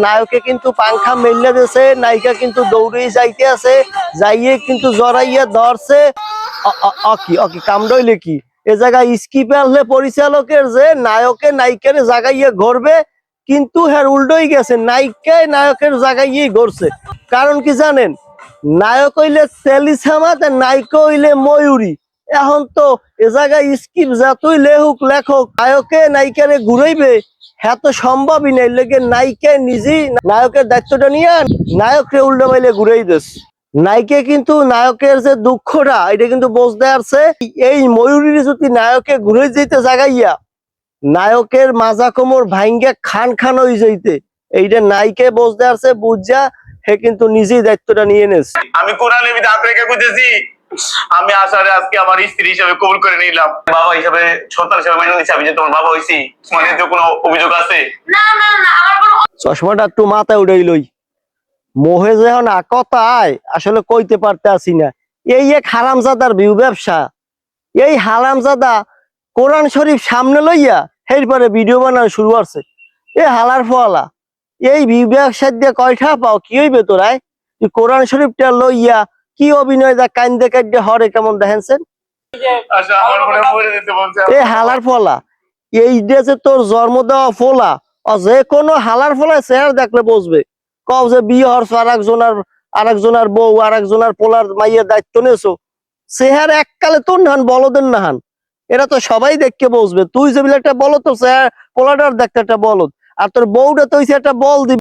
নায়কে কিন্তু পাংখা মেললে দিয়েছে, নায়িকা কিন্তু দৌড়ে যাইতে আছে, যাইয়ে কিন্তু জড়াইয়া ধরছে। অকি অকি কামড়ইলে কি এ জায়গায় স্কিপ আনলে পরিচালকের যে নায়কে নায়িকার জাগাইয়ে ঘুরবে, কিন্তু হ্যাঁ উল্টোই গেছে, নায়িকায় নায়কের জাগাইয়েই ঘুরছে। কারণ কি জানেন, নায়ক হইলে তেলিছামাত আর নায়িকা হইলে ময়ূরী। এখন তো এ জায়গায় স্কিপ যতই লেখক লেখক নায়কে নায়িকারে ঘুরাইবে, হ্যাঁ তো সম্ভবই নেই। লেগে নায়িকা নিজেই নায়কের দায়িত্বটা নিয়ে নায়ককে উল্টো মাইলে ঘুরাই দিস। নায়িকা কিন্তু নায়কের যে দুঃখটা এটা কিন্তু বুঝতে পারছে। এই ময়ূরীর যদি নায়কে ঘুরে যেতে জাগাইয়া নায়কের মাজা কোমর ভাঙ্গে খান খান হয়ে যাইতে, এইটা নায়িকা বুঝতে পারছে। বুঝা হে কিন্তু নিজেই দায়িত্বটা নিয়ে নেছে। আমি কোরআনে আপনাকে বুঝেছি, আমি আসারে আজকে আমার স্ত্রী হিসেবে কবুল করে নিলাম, বাবা হিসেবে সন্তান হিসেবে মেনে নিচ্ছি। আমি যে তোমার বাবা হইছি, মানে যে কোনো অভিযোগ আছে? না না না, আমার কোনো চশমাটা একটু মাথায় উঠাই লই। মোহে যখন আকতায় আসলে কইতে পারতে আসি না। এই এক হারামজাদার ভিউ ব্যবসা। এই হারামজাদা কোরআন শরীফ সামনে লইয়া এরপরে ভিডিও বানানো শুরু করছে। এ হালার ফলা এই ভিউ ব্যবসা দিয়ে কয়টা পাও? কি হইবে তোরাই? তুই কোরআন শরীফটা লইয়া কি অভিনয় দা কান্দে কান্দে হরে কেমন দেখেনছেন? আচ্ছা, আমার মনে পড়ে যেতে বলছে। এ হালার ফলা এই যে তোর জন্ম দেওয়া ফোলা, যে কোনো হালার ফলায় চেহারা দেখলে বসবে কও যে বিয়ে হরছ আরেকজনের বউ আরেকজনের পোলার মাইয়ের দায়িত্ব নেছো। চেহারা এককালে তোর নাহান বলদের নাহান, এরা তো সবাই দেখকে বসবে। তুই যে একটা বলো তো পোলাটার দেখতে একটা বলদ, আর তোর বউটা তো একটা বল দিবি।